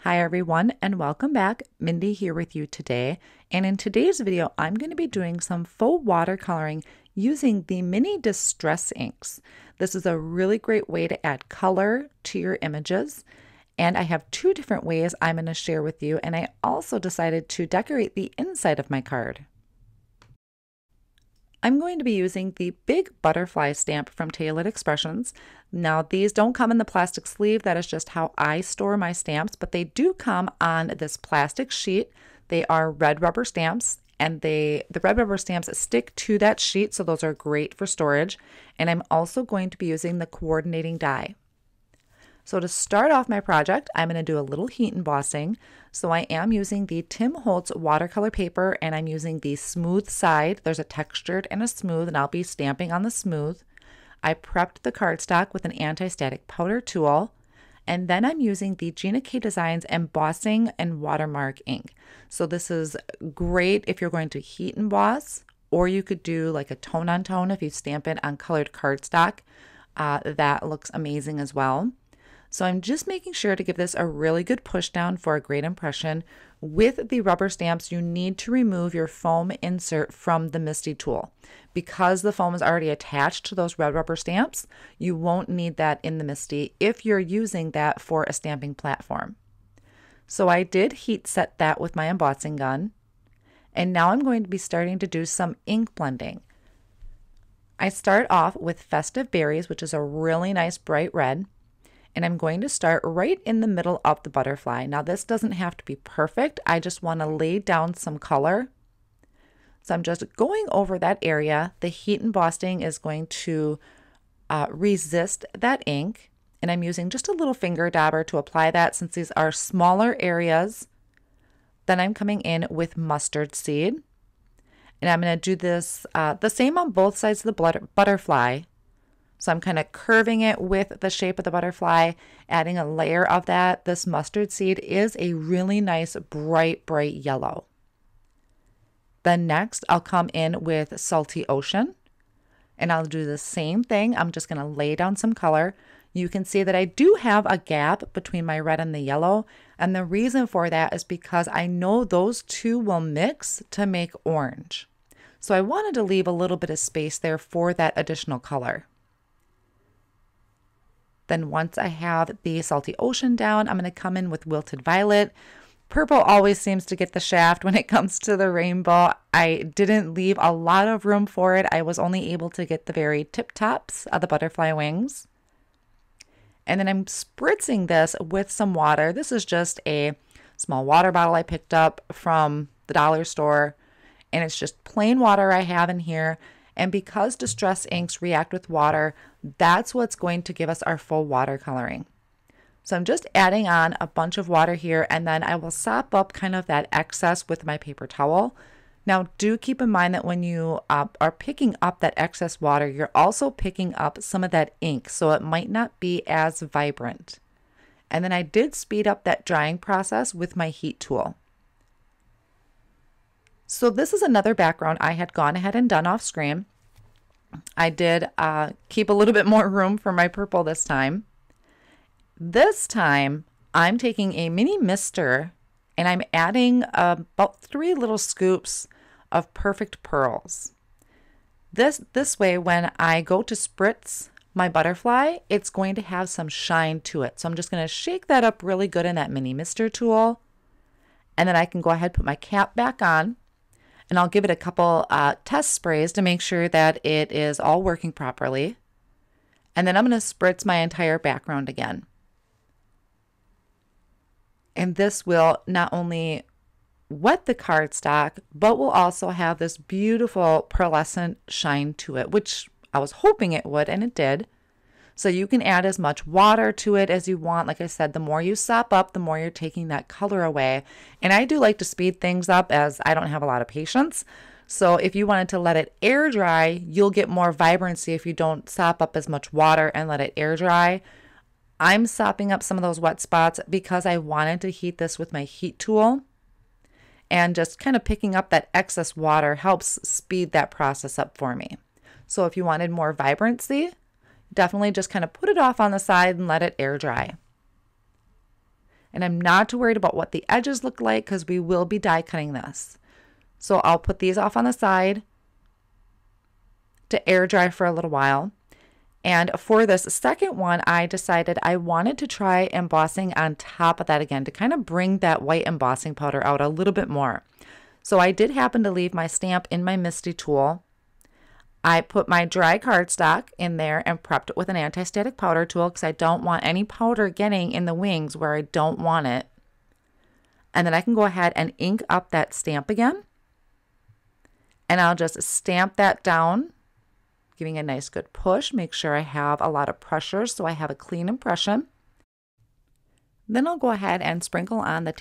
Hi everyone and welcome back. Mindy here with you today, and in today's video I'm going to be doing some faux watercoloring using the mini distress inks. This is a really great way to add color to your images, and I have two different ways I'm going to share with you, and I also decided to decorate the inside of my card. I'm going to be using the big butterfly stamp from Tailored Expressions. Now these don't come in the plastic sleeve, that is just how I store my stamps, but they do come on this plastic sheet. They are red rubber stamps, and the red rubber stamps stick to that sheet, so those are great for storage. And I'm also going to be using the coordinating die. So to start off my project, I'm going to do a little heat embossing. So I am using the Tim Holtz watercolor paper, and I'm using the smooth side. There's a textured and a smooth, and I'll be stamping on the smooth. I prepped the cardstock with an anti-static powder tool, and then I'm using the Gina K Designs Embossing and Watermark ink. So this is great if you're going to heat emboss, or you could do like a tone on tone if you stamp it on colored cardstock. That looks amazing as well. So I'm just making sure to give this a really good push down for a great impression. With the rubber stamps, you need to remove your foam insert from the MISTI tool. Because the foam is already attached to those red rubber stamps, you won't need that in the MISTI if you're using that for a stamping platform. So I did heat set that with my embossing gun, and now I'm going to be starting to do some ink blending. I start off with Festive Berries, which is a really nice bright red. And I'm going to start right in the middle of the butterfly. Now this doesn't have to be perfect. I just want to lay down some color. So I'm just going over that area. The heat embossing is going to resist that ink. And I'm using just a little finger dabber to apply that since these are smaller areas. Then I'm coming in with mustard seed. And I'm going to do this the same on both sides of the butterfly. So I'm kind of curving it with the shape of the butterfly, adding a layer of that. This mustard seed is a really nice bright yellow. Then next I'll come in with Salty Ocean, and I'll do the same thing. I'm just going to lay down some color. You can see that I do have a gap between my red and the yellow, and the reason for that is because I know those two will mix to make orange. So I wanted to leave a little bit of space there for that additional color. Then once I have the Salty Ocean down, I'm going to come in with Wilted Violet. Purple always seems to get the shaft when it comes to the rainbow. I didn't leave a lot of room for it. I was only able to get the very tip tops of the butterfly wings. And then I'm spritzing this with some water. This is just a small water bottle I picked up from the dollar store. And it's just plain water I have in here. And because distress inks react with water, that's what's going to give us our full watercoloring. So I'm just adding on a bunch of water here, and then I will sop up kind of that excess with my paper towel. Now do keep in mind that when you are picking up that excess water, you're also picking up some of that ink, so it might not be as vibrant. And then I did speed up that drying process with my heat tool. So this is another background I had gone ahead and done off screen. I did keep a little bit more room for my purple this time. This time I'm taking a mini mister and I'm adding about 3 little scoops of Perfect Pearls. This way when I go to spritz my butterfly, it's going to have some shine to it. So I'm just going to shake that up really good in that mini mister tool. And then I can go ahead and put my cap back on. And I'll give it a couple test sprays to make sure that it is all working properly. And then I'm going to spritz my entire background again. And this will not only wet the cardstock, but will also have this beautiful pearlescent shine to it, which I was hoping it would, and it did. So you can add as much water to it as you want. Like I said, the more you sop up, the more you're taking that color away. And I do like to speed things up as I don't have a lot of patience. So if you wanted to let it air dry, you'll get more vibrancy if you don't sop up as much water and let it air dry. I'm sopping up some of those wet spots because I wanted to heat this with my heat tool. And just kind of picking up that excess water helps speed that process up for me. So if you wanted more vibrancy, definitely just kind of put it off on the side and let it air dry. And I'm not too worried about what the edges look like because we will be die cutting this. So I'll put these off on the side to air dry for a little while. And for this second one, I decided I wanted to try embossing on top of that again to kind of bring that white embossing powder out a little bit more. So I did happen to leave my stamp in my MISTI tool. I put my dry cardstock in there and prepped it with an anti-static powder tool because I don't want any powder getting in the wings where I don't want it. And then I can go ahead and ink up that stamp again. And I'll just stamp that down, giving a nice good push. Make sure I have a lot of pressure so I have a clean impression. Then I'll go ahead and sprinkle on the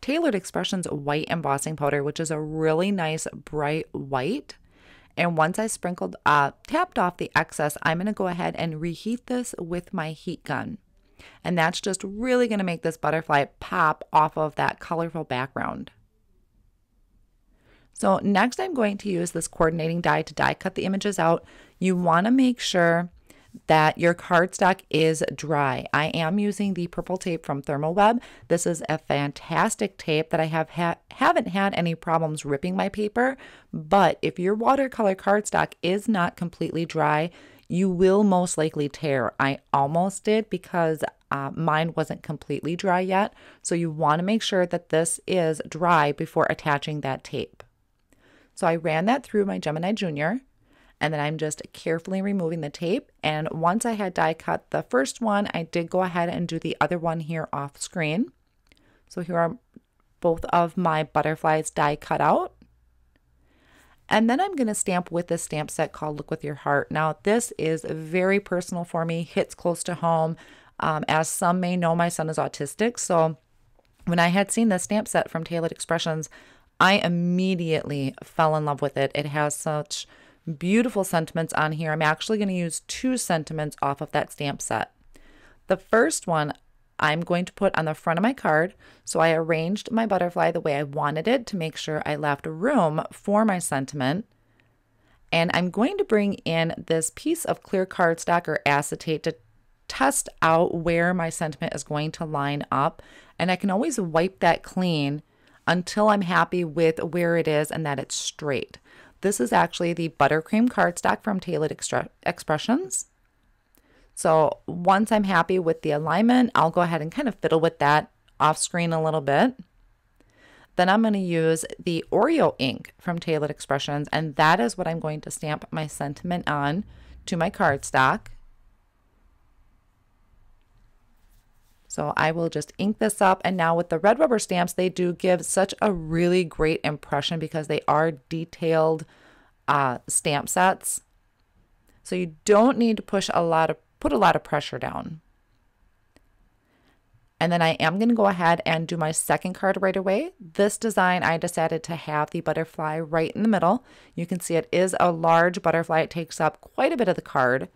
Tailored Expressions white embossing powder, which is a really nice bright white. And once I tapped off the excess, I'm going to go ahead and reheat this with my heat gun. And that's just really going to make this butterfly pop off of that colorful background. So next I'm going to use this coordinating die to die cut the images out. You want to make sure that your cardstock is dry. I am using the purple tape from ThermalWeb. This is a fantastic tape that I haven't had any problems ripping my paper, but if your watercolor cardstock is not completely dry, you will most likely tear. I almost did because mine wasn't completely dry yet, so you want to make sure that this is dry before attaching that tape. So I ran that through my Gemini Junior, and then I'm just carefully removing the tape. And once I had die cut the first one, I did go ahead and do the other one here off screen. So here are both of my butterflies die cut out. And then I'm going to stamp with this stamp set called Look With Your Heart. Now this is very personal for me, hits close to home. As some may know, my son is autistic. So when I had seen this stamp set from Tailored Expressions, I immediately fell in love with it. It has such beautiful sentiments on here. I'm actually going to use 2 sentiments off of that stamp set. The first one I'm going to put on the front of my card. So I arranged my butterfly the way I wanted it to make sure I left room for my sentiment. And I'm going to bring in this piece of clear cardstock or acetate to test out where my sentiment is going to line up. And I can always wipe that clean until I'm happy with where it is and that it's straight. This is actually the Buttercream Cardstock from Tailored Expressions. So once I'm happy with the alignment, I'll go ahead and kind of fiddle with that off screen a little bit. Then I'm going to use the Oreo ink from Tailored Expressions, and that is what I'm going to stamp my sentiment on to my cardstock. So I will just ink this up, and now with the red rubber stamps, they do give such a really great impression because they are detailed stamp sets. So you don't need to put a lot of pressure down. And then I am going to go ahead and do my second card right away. This design, I decided to have the butterfly right in the middle. You can see it is a large butterfly. It takes up quite a bit of the card.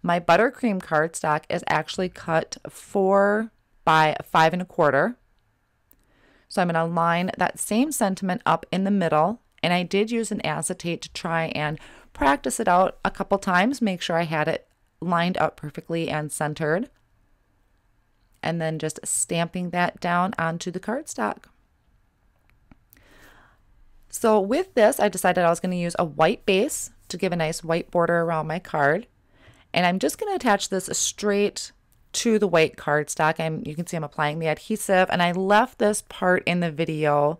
My Buttercream cardstock is actually cut 4 by 5 1/4. So I'm going to line that same sentiment up in the middle, and I did use an acetate to try and practice it out a couple times, make sure I had it lined up perfectly and centered, and then just stamping that down onto the cardstock. So with this, I decided I was going to use a white base to give a nice white border around my card, and I'm just going to attach this straight to the white cardstock. You can see I'm applying the adhesive, and I left this part in the video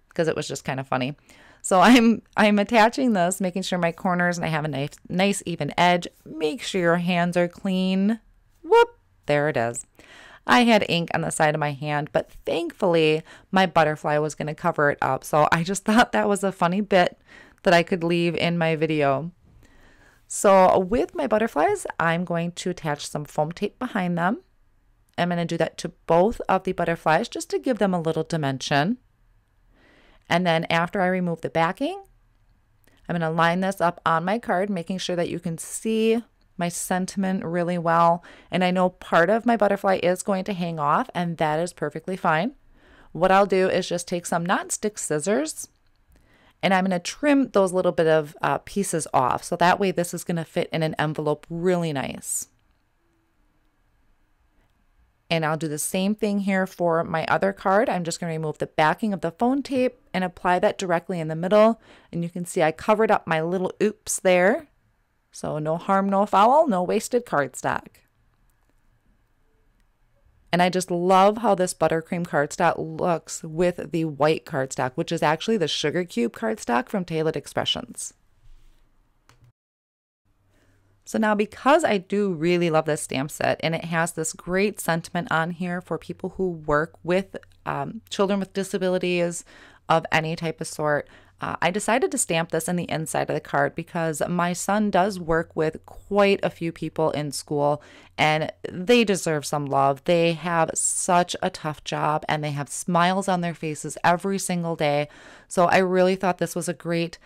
because it was just kind of funny. So I'm attaching this, making sure my corners and I have a nice even edge. Make sure your hands are clean. Whoop, there it is. I had ink on the side of my hand, but thankfully my butterfly was going to cover it up. So I just thought that was a funny bit that I could leave in my video. So with my butterflies, I'm going to attach some foam tape behind them. I'm going to do that to both of the butterflies just to give them a little dimension. And then after I remove the backing, I'm going to line this up on my card, making sure that you can see my sentiment really well. And I know part of my butterfly is going to hang off, and that is perfectly fine. What I'll do is just take some non-stick scissors, and I'm going to trim those little bit of pieces off. So that way this is going to fit in an envelope really nice. And I'll do the same thing here for my other card. I'm just going to remove the backing of the phone tape and apply that directly in the middle. And you can see I covered up my little oops there. So no harm, no foul, no wasted cardstock. And I just love how this buttercream cardstock looks with the white cardstock, which is actually the sugar cube cardstock from Tailored Expressions. So now, because I do really love this stamp set and it has this great sentiment on here for people who work with children with disabilities of any type of sort, I decided to stamp this in the inside of the card because my son does work with quite a few people in school and they deserve some love. They have such a tough job and they have smiles on their faces every single day. So I really thought this was a great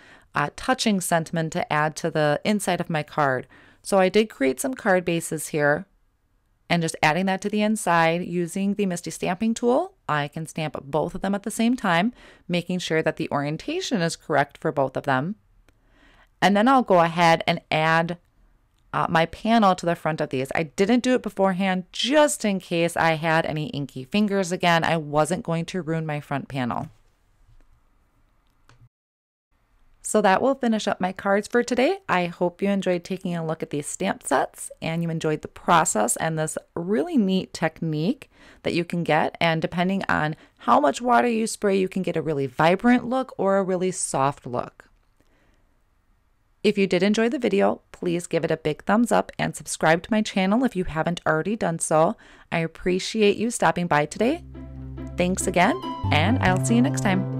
touching sentiment to add to the inside of my card. So I did create some card bases here and just adding that to the inside using the MISTI stamping tool. I can stamp both of them at the same time, making sure that the orientation is correct for both of them. And then I'll go ahead and add my panel to the front of these. I didn't do it beforehand just in case I had any inky fingers again. I wasn't going to ruin my front panel. So that will finish up my cards for today. I hope you enjoyed taking a look at these stamp sets and you enjoyed the process and this really neat technique that you can get. And depending on how much water you spray, you can get a really vibrant look or a really soft look. If you did enjoy the video, please give it a big thumbs up and subscribe to my channel if you haven't already done so. I appreciate you stopping by today. Thanks again, and I'll see you next time.